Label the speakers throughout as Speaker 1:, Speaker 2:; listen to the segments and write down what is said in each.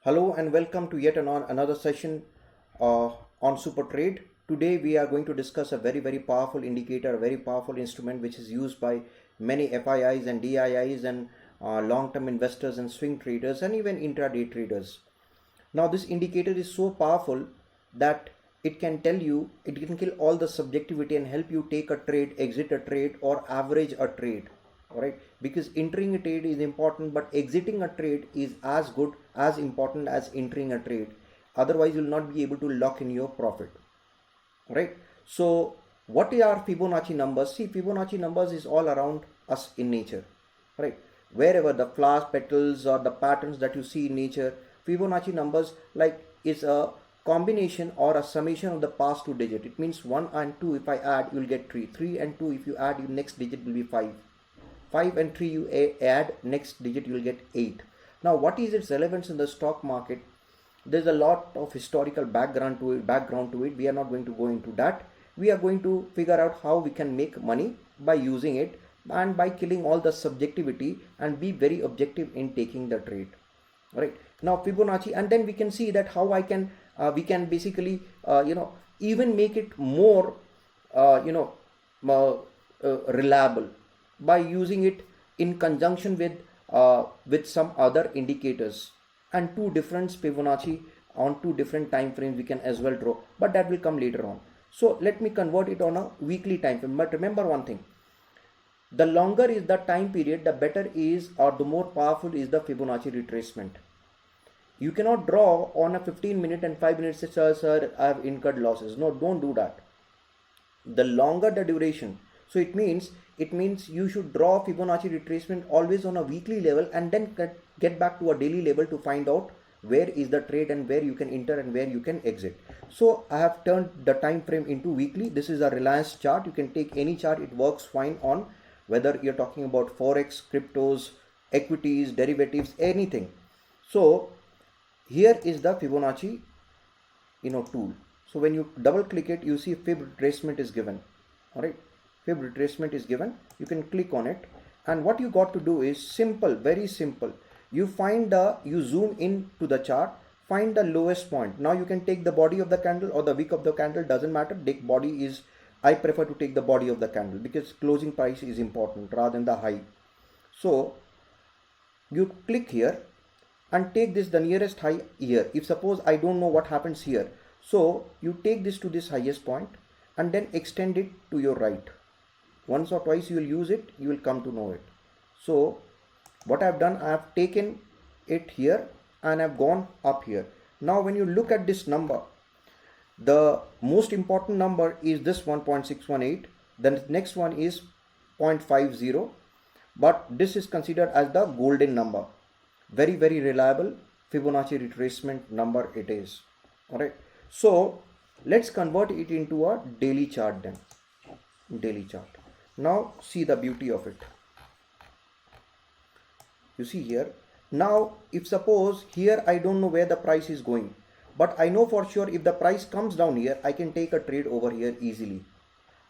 Speaker 1: Hello and welcome to yet another session on Super Trade. Today we are going to discuss a very powerful indicator, a very powerful instrument which is used by many FIIs and DIIs and long-term investors and swing traders and even intraday traders. Now this indicator is so powerful that it can tell you, it can kill all the subjectivity and help you take a trade, exit a trade or average a trade. Alright, because entering a trade is important, but exiting a trade is as good, as important as entering a trade. Otherwise, you will not be able to lock in your profit. Right? So, what are Fibonacci numbers? See, Fibonacci numbers is all around us in nature. Right? Wherever the flowers, petals, or the patterns that you see in nature, Fibonacci numbers like is a combination or a summation of the past two digits. It means 1 and 2 if I add, you will get 3. 3 and 2 if you add, your next digit will be 5. 5 and 3 you add, next digit you will get 8. Now what is its relevance in the stock market? There's a lot of historical background to it. We are not going to go into that. We are going to figure out how we can make money by using it and by killing all the subjectivity and be very objective in taking the trade. Right now Fibonacci, and then we can see that how we can basically even make it more reliable by using it in conjunction with some other indicators, and two different Fibonacci on two different time frames we can as well draw, but that will come later on. So let me convert it on a weekly time frame. But remember one thing, the longer is the time period, the better is, or the more powerful is the Fibonacci retracement. You cannot draw on a 15-minute and 5 minutes, sir, I have incurred losses. No, don't do that. The longer the duration, so it means you should draw Fibonacci retracement always on a weekly level and then get back to a daily level to find out where is the trade and where you can enter and where you can exit. So I have turned the time frame into weekly. This is a Reliance chart. You can take any chart, it works fine on whether you're talking about forex, cryptos, equities, derivatives, anything. So here is the Fibonacci tool. So when you double click it, you see Fib retracement is given. All right, Fib retracement is given. You can click on it, and what you got to do is simple, very simple. You zoom in to the chart, find the lowest point. Now you can take the body of the candle or the wick of the candle, doesn't matter. I prefer to take the body of the candle because closing price is important rather than the high. So you click here and take this the nearest high here. If suppose I don't know what happens here, so you take this to this highest point and then extend it to your right. Once or twice you will use it, you will come to know it. So what I have done, I have taken it here and I have gone up here. Now when you look at this number, the most important number is this 1.618. Then the next one is 0.50, but this is considered as the golden number. Very reliable Fibonacci retracement number it is. All right, so let's convert it into a daily chart then. Daily chart. Now see the beauty of it. You see here, now if suppose here I don't know where the price is going, but I know for sure if the price comes down here, I can take a trade over here easily.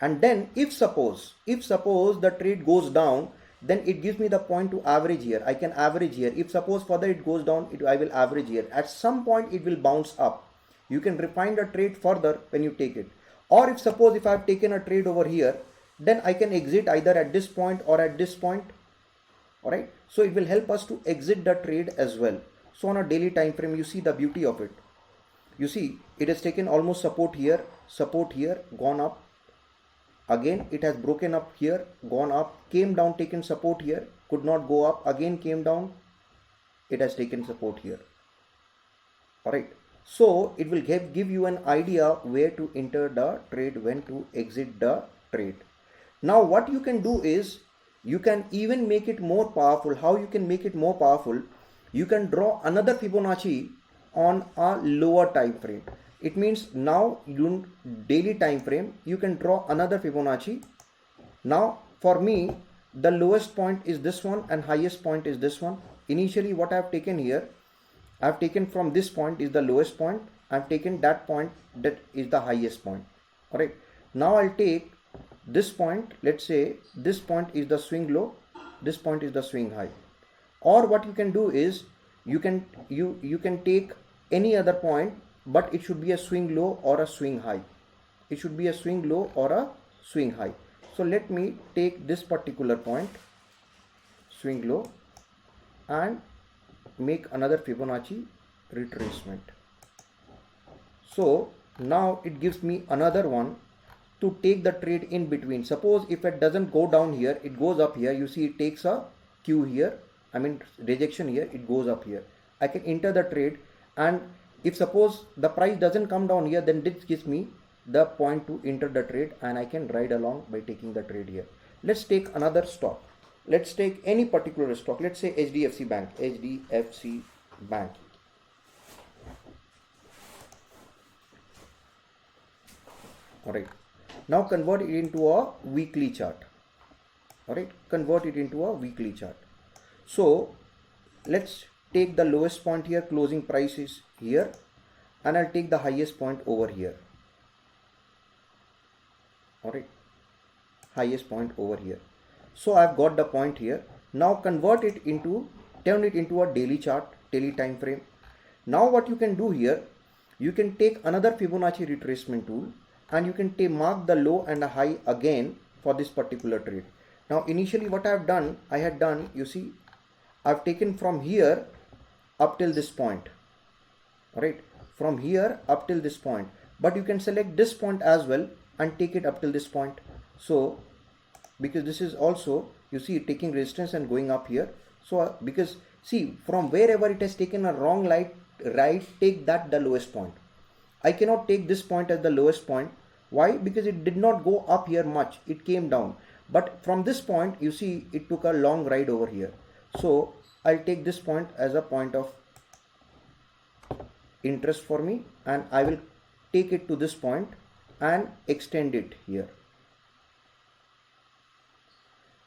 Speaker 1: And then if suppose the trade goes down, then it gives me the point to average here. I can average here. If suppose further it goes down, I will average here. At some point it will bounce up. You can refine the trade further when you take it. Or if suppose if I have taken a trade over here, then I can exit either at this point or at this point. Alright, so it will help us to exit the trade as well. So on a daily time frame, you see the beauty of it. You see it has taken almost support here, gone up. Again it has broken up here, gone up, came down, taken support here, could not go up, again came down, it has taken support here. Alright, so it will give you an idea where to enter the trade, when to exit the trade. Now what you can do is, you can even make it more powerful. How you can make it more powerful? You can draw another Fibonacci on a lower time frame. It means now you daily time frame, you can draw another Fibonacci. Now for me, the lowest point is this one and highest point is this one. Initially what I have taken here, I have taken from this point is the lowest point. I have taken that point, that is the highest point. All right, now I'll take this point. Let's say this point is the swing low, this point is the swing high. Or what you can do is, you can take any other point, but it should be a swing low or a swing high. It should be a swing low or a swing high. So let me take this particular point, swing low, and make another Fibonacci retracement. So now it gives me another one to take the trade in between. Suppose if it doesn't go down here, it goes up here. You see it takes a Q here, I mean rejection here, it goes up here. I can enter the trade, and if suppose the price doesn't come down here, then this gives me the point to enter the trade, and I can ride along by taking the trade here. Let's take another stock. Let's take any particular stock. Let's say HDFC Bank. HDFC Bank. Alright. Now convert it into a weekly chart. Alright. Convert it into a weekly chart. So let's take the lowest point here, closing price is here, and I'll take the highest point over here. Alright. Highest point over here. So I've got the point here. Now turn it into a daily chart, daily time frame. Now what you can do here, you can take another Fibonacci retracement tool, and you can mark the low and a high again for this particular trade. Now initially what I had done, you see, I've taken from here up till this point. Alright, from here up till this point. But you can select this point as well and take it up till this point. So because this is also, you see, taking resistance and going up here. So because see, from wherever it has taken a wrong right, take that the lowest point. I cannot take this point as the lowest point. Why? Because it did not go up here much, it came down. But from this point, you see, it took a long ride over here. So I'll take this point as a point of interest for me, and I will take it to this point and extend it here.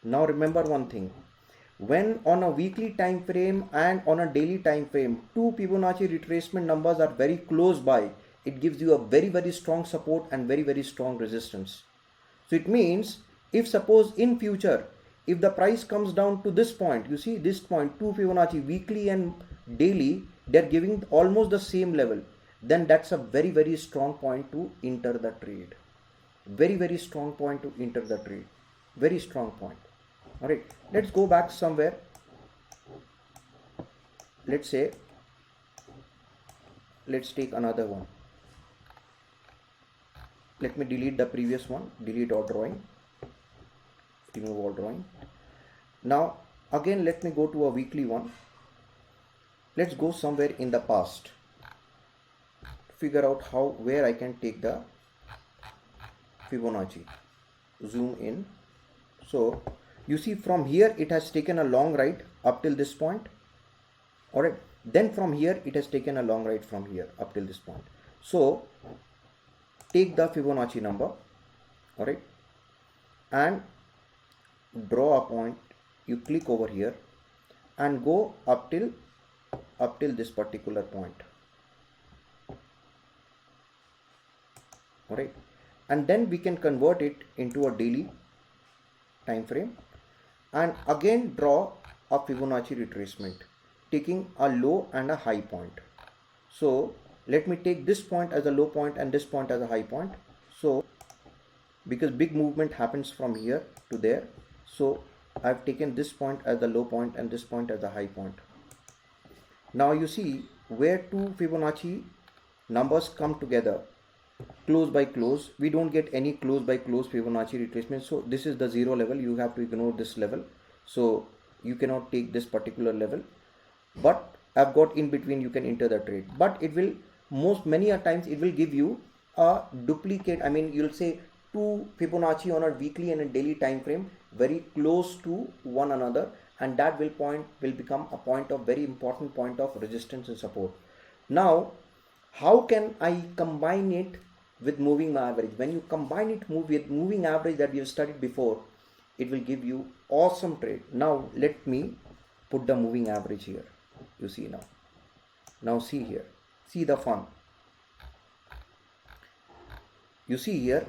Speaker 1: Now remember one thing, when on a weekly time frame and on a daily time frame, two Fibonacci retracement numbers are very close by, it gives you a very strong support and very strong resistance. So it means, if suppose in future, if the price comes down to this point, you see this point, two Fibonacci weekly and daily, they're giving almost the same level, then that's a very strong point to enter the trade. Very strong point to enter the trade. Very strong point. Alright, let's go back somewhere. Let's say, let's take another one. Let me delete the previous one, delete all drawing, remove all drawing. Now again let me go to a weekly one. Let's go somewhere in the past, figure out where I can take the Fibonacci. Zoom in. So you see from here it has taken a long ride up till this point. Alright, then from here it has taken a long ride from here up till this point. So take the Fibonacci number, alright, and draw a point. You click over here and go up till this particular point. Alright, and then we can convert it into a daily time frame and again draw a Fibonacci retracement, taking a low and a high point. So let me take this point as a low point and this point as a high point. So because big movement happens from here to there, so I've taken this point as the low point and this point as the high point. Now you see where two Fibonacci numbers come together, close by close, we don't get any close by close Fibonacci retracement. So this is the zero level, you have to ignore this level. So you cannot take this particular level, but I've got in between, you can enter the trade. But it will many a times it will give you a duplicate, I mean you'll say two Fibonacci on a weekly and a daily time frame very close to one another, and that will become a point of very important point of resistance and support. Now how can I combine it with moving average? When you combine it with moving average that we have studied before, it will give you awesome trade. Now let me put the moving average here. You see now see here, see the fun. You see here,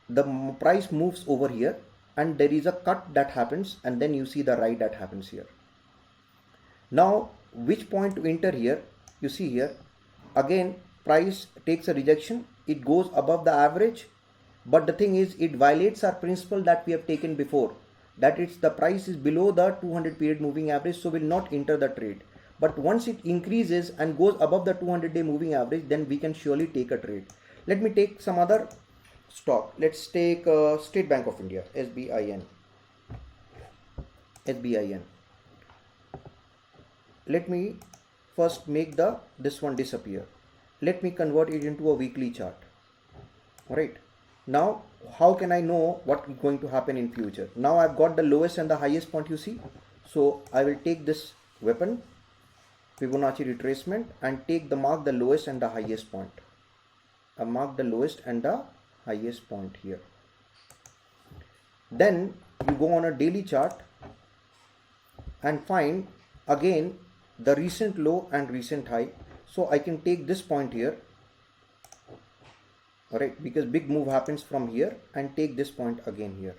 Speaker 1: the price moves over here and there is a cut that happens, and then you see the ride that happens here. Now which point to enter here? You see here again price takes a rejection, it goes above the average, but the thing is it violates our principle that we have taken before, that it's the price is below the 200 period moving average, so will not enter the trade. But once it increases and goes above the 200-day moving average, then we can surely take a trade. Let me take some other stock. Let's take State Bank of India, SBIN. Let me first make this one disappear. Let me convert it into a weekly chart. Alright, now how can I know what is going to happen in future? Now I've got the lowest and the highest point, you see. So I will take this weapon, Fibonacci retracement, and take the mark the lowest and the highest point. I mark the lowest and the highest point here. Then you go on a daily chart and find again the recent low and recent high. So I can take this point here, alright, because big move happens from here, and take this point again here.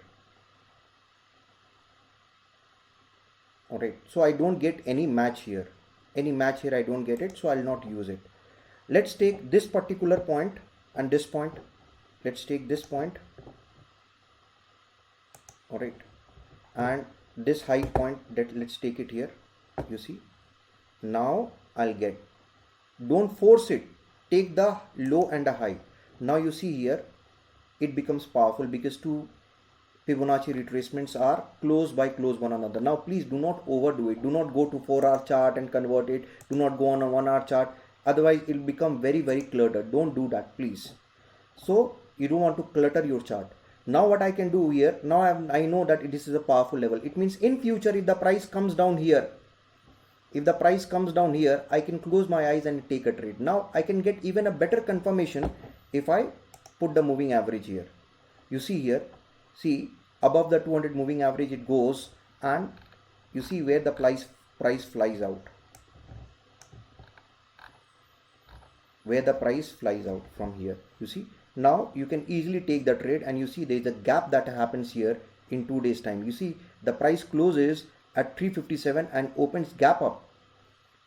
Speaker 1: Alright, so I don't get any match here. I don't get it, so I'll not use it. Let's take this particular point and this point. Let's take this point. Alright, and this high point, that let's take it here. You see, now I'll get, don't force it, take the low and the high. Now you see here it becomes powerful because two Fibonacci retracements are close by one another. Now please do not overdo it. Do not go to 4-hour chart and convert it. Do not go on a 1-hour chart, otherwise it will become very cluttered. Don't do that, please. So you don't want to clutter your chart. Now what I can do here, now I know that this is a powerful level. It means in future if the price comes down here, I can close my eyes and take a trade. Now I can get even a better confirmation if I put the moving average here. You see here, see above the 200 moving average it goes, and you see where the price flies out. From here, you see. Now you can easily take the trade, and you see there is a gap that happens here in 2 days time. You see the price closes at 357 and opens gap up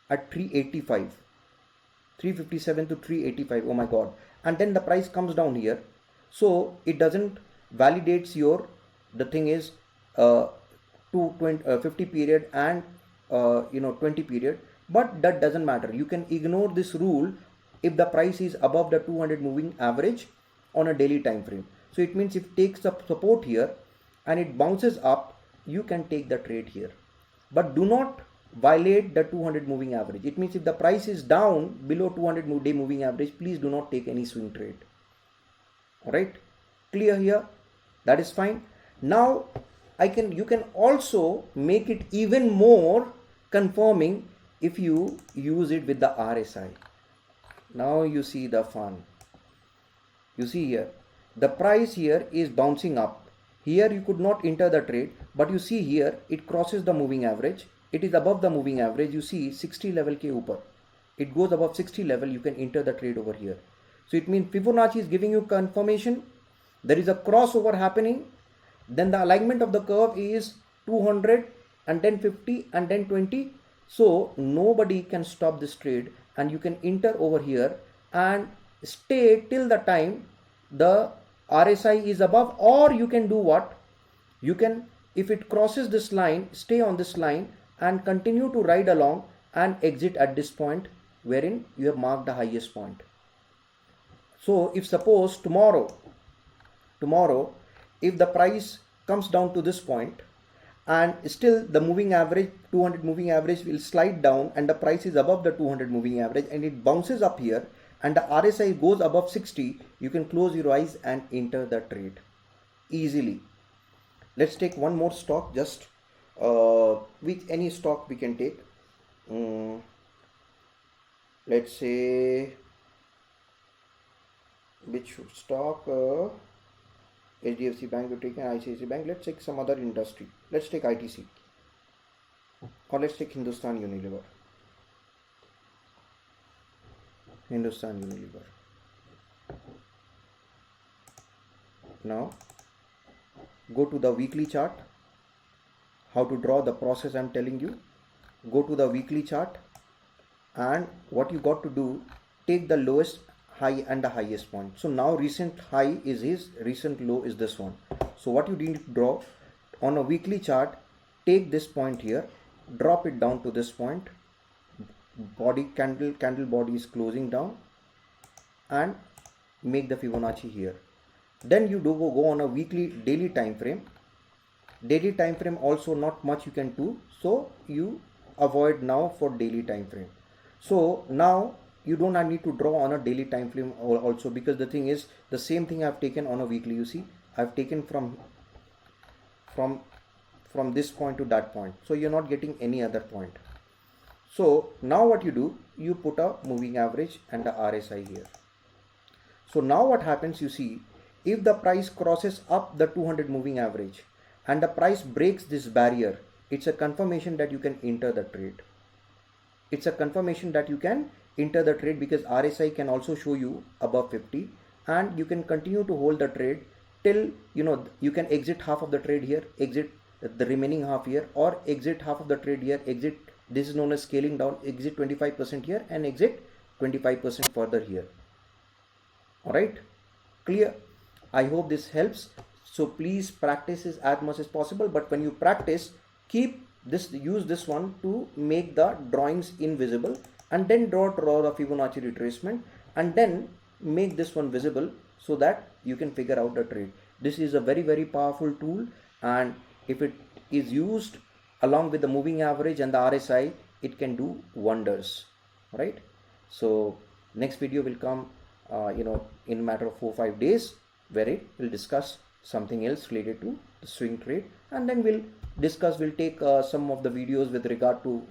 Speaker 1: at 385, 357 to 385. Oh my god. And then the price comes down here, so it doesn't validates your, the thing is 50 period and 20 period, but that doesn't matter. You can ignore this rule if the price is above the 200 moving average on a daily time frame. So it means if it takes up support here and it bounces up, you can take the trade here, but do not violate the 200 moving average. It means if the price is down below 200 day moving average, please do not take any swing trade. Alright, clear here? That is fine. Now you can also make it even more confirming if you use it with the RSI. Now you see the fun. You see here the price here is bouncing up. Here you could not enter the trade, but you see here it crosses the moving average. It is above the moving average. You see 60 level ke upar. It goes above 60 level, you can enter the trade over here. So it means Fibonacci is giving you confirmation. There is a crossover happening. Then the alignment of the curve is 200 and then 50 and then 20. So nobody can stop this trade, and you can enter over here and stay till the time the RSI is above, or you can do what? You can, if it crosses this line, stay on this line and continue to ride along and exit at this point wherein you have marked the highest point. So if suppose tomorrow if the price comes down to this point and still the moving average 200 moving average will slide down and the price is above the 200 moving average and it bounces up here and the RSI goes above 60, you can close your eyes and enter the trade easily. Let's take one more stock, just with any stock we can take. Let's say which stock? HDFC Bank, we've taken ICICI Bank. Let's take some other industry. Let's take ITC, or let's take Hindustan Unilever. Now go to the weekly chart. How to draw the process I'm telling you. go to the weekly chart, and what you got to do, take the lowest high and the highest point. So now recent high is his, recent low is this one. So what you need to draw on a weekly chart, take this point here, drop it down to this point, body candle body is closing down, and make the Fibonacci here. Then you do go on a weekly daily time frame. Daily time frame also not much you can do, so you avoid now for daily time frame. So now you don't need to draw on a daily time frame also, because the thing is the same thing I've taken on a weekly. You see, I've taken from this point to that point, so you're not getting any other point. So now what you do, you put a moving average and the RSI here. So now what happens, you see, if the price crosses up the 200 moving average and the price breaks this barrier, it's a confirmation that you can enter the trade. It's a confirmation that you can enter the trade, because RSI can also show you above 50, and you can continue to hold the trade till, you know, you can exit half of the trade here, exit the remaining half here, or exit half of the trade here, exit, this is known as scaling down, exit 25% here and exit 25% further here. All right, clear? I hope this helps. So please practice this as much as possible, but when you practice, use this one to make the drawings invisible, and then draw the Fibonacci retracement, and then make this one visible so that you can figure out the trade. This is a very, very powerful tool, and if it is used along with the moving average and the RSI, it can do wonders. All right, so next video will come in a matter of 4-5 days, where it will discuss something else related to the swing trade, and then we'll take some of the videos with regard to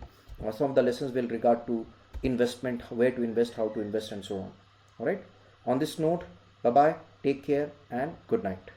Speaker 1: some of the lessons with regard to investment, where to invest, how to invest, and so on. All right, on this note, bye bye, take care, and good night.